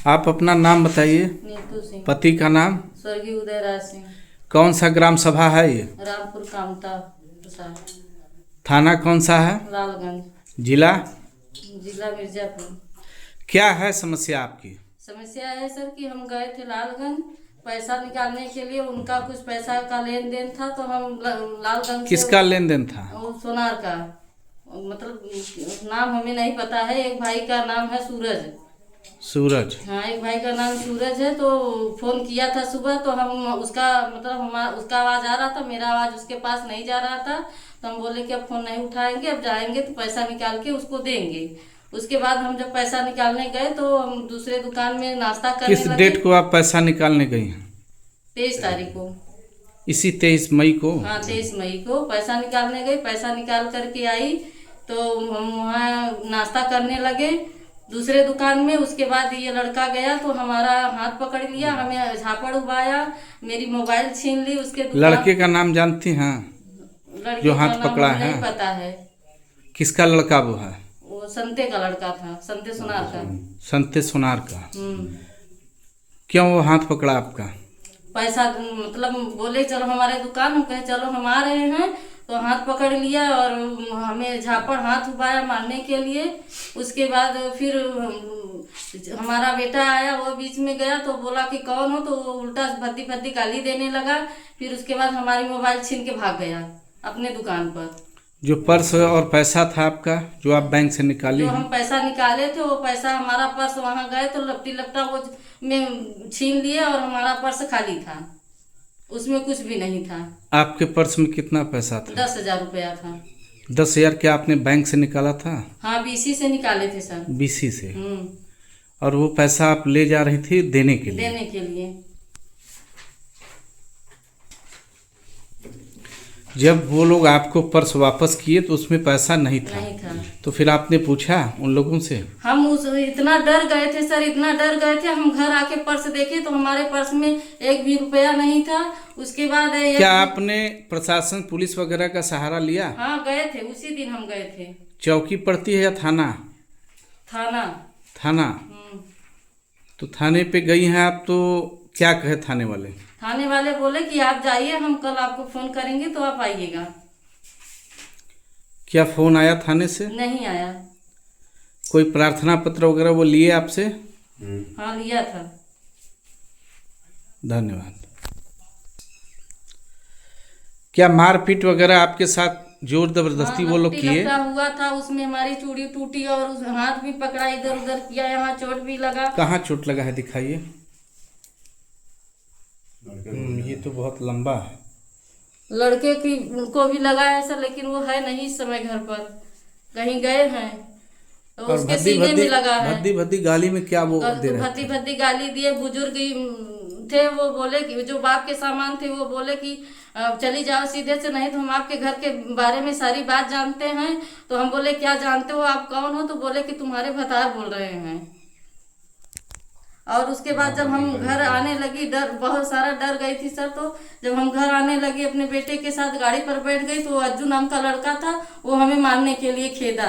आप अपना नाम बताइए। नीतू सिंह। पति का नाम? स्वर्गीय उदयराज सिंह। कौन सा ग्राम सभा है ये? रामपुर कामता प्रसाद। थाना कौन सा है? लालगंज। जिला? जिला मिर्जापुर। क्या है समस्या आपकी? समस्या है सर कि हम गए थे लालगंज पैसा निकालने के लिए, उनका कुछ पैसा का लेन देन था, तो हम लालगंज से। किसका लेन देन था? वो सोनार का, मतलब नाम हमें नहीं पता है। एक भाई का नाम है सूरज। सूरज? हाँ, एक भाई का नाम सूरज है। तो फोन किया था सुबह, तो हम उसका मतलब हमारा उसका आवाज़ आ रहा था, मेरा आवाज़ उसके पास नहीं जा रहा था। तो हम बोले कि अब फोन नहीं उठाएंगे, अब जाएंगे तो पैसा निकाल के उसको देंगे। उसके बाद हम जब पैसा निकालने गए तो हम दूसरे दुकान में नाश्ता करने किस लगे। डेट को आप पैसा निकालने गई हैं? 23 तारीख को। इसी 23 मई को? हाँ, 23 मई को पैसा निकालने गई। पैसा निकाल करके आई तो हम वहाँ नाश्ता करने लगे दूसरे दुकान में। उसके बाद ये लड़का गया तो हमारा हाथ पकड़ लिया, हमें झापड़ उबाया, मेरी मोबाइल छीन ली। उसके लड़के का नाम जानती हैं? लड़के जो का हाथ नाम पकड़ा हमें है? नहीं पता है। किसका लड़का वो है? वो संते का लड़का था, संते सुनार का। संते सोनार का? क्यों वो हाथ पकड़ा आपका? पैसा मतलब बोले चलो हमारे दुकान, हम कहे चलो हम आ रहे हैं, तो हाथ पकड़ लिया और हमें झापड़ हाथ उबाया मारने के लिए। उसके बाद फिर हमारा बेटा आया, वो बीच में गया तो बोला कि कौन हो, तो वो उल्टा भद्दी भद्दी गाली देने लगा। फिर उसके बाद हमारी मोबाइल छीन के भाग गया अपने दुकान पर। जो पर्स और पैसा था आपका जो आप बैंक से निकाली जो हैं? हम पैसा निकाले थे वो पैसा, हमारा पर्स वहाँ गए तो लपटी लपटा वो में छीन लिए और हमारा पर्स खाली था, उसमें कुछ भी नहीं था। आपके पर्स में कितना पैसा था? 10,000 रुपया था। 10,000 क्या आपने बैंक से निकाला था? हाँ, बीसी से निकाले थे सर। बीसी से? और वो पैसा आप ले जा रही थी देने के लिए? देने के लिए। जब वो लोग आपको पर्स वापस किए तो उसमें पैसा नहीं था? नहीं था। तो फिर आपने पूछा उन लोगों से? हम उस इतना डर गए थे सर, इतना डर गए थे। हम घर आके पर्स देखे तो हमारे पर्स में एक भी रुपया नहीं था। उसके बाद क्या आपने प्रशासन पुलिस वगैरह का सहारा लिया? हाँ, गए थे, उसी दिन हम गए थे। चौकी पड़ती है या थाना? थाना। थाना? तो थाने पे गई हैं आप, तो क्या कहे थाने वाले? थाने वाले बोले कि आप जाइए, हम कल आपको फोन करेंगे तो आप आइएगा। क्या फोन आया थाने से? नहीं आया। कोई प्रार्थना पत्र वगैरह वो लिए आपसे? हाँ, लिया था। धन्यवाद। क्या मारपीट वगैरह आपके साथ जोर जबरदस्ती वो लोग किए? हुआ था, उसमें हमारी चूड़ी टूटी और उस हाथ भी पकड़ा, इधर उधर किया, यहाँ चोट भी लगा। कहाँ चोट लगा है दिखाइए। ये तो बहुत लंबा है। लड़के की को भी लगा है सर, लेकिन वो है नहीं इस समय, घर पर कहीं गए हैं। तो और उसके सीने में लगा है। भद्दी भद्दी गाली में क्या वो दे रहे भद्दी थे? भद्दी गाली दिए। बुजुर्ग थे, वो बोले कि जो बाप के सामान थे वो बोले कि चली जाओ सीधे से, नहीं तो हम आपके घर के बारे में सारी बात जानते हैं। तो हम बोले क्या जानते हो, आप कौन हो? तो बोले कि तुम्हारे भतार बोल रहे हैं। और उसके बाद जब हम घर आने लगी, डर बहुत सारा डर गई थी सर। तो जब हम घर आने लगी अपने बेटे के साथ गाड़ी पर बैठ गई तो अज्जू नाम का लड़का था, वो हमें मारने के लिए खेदा।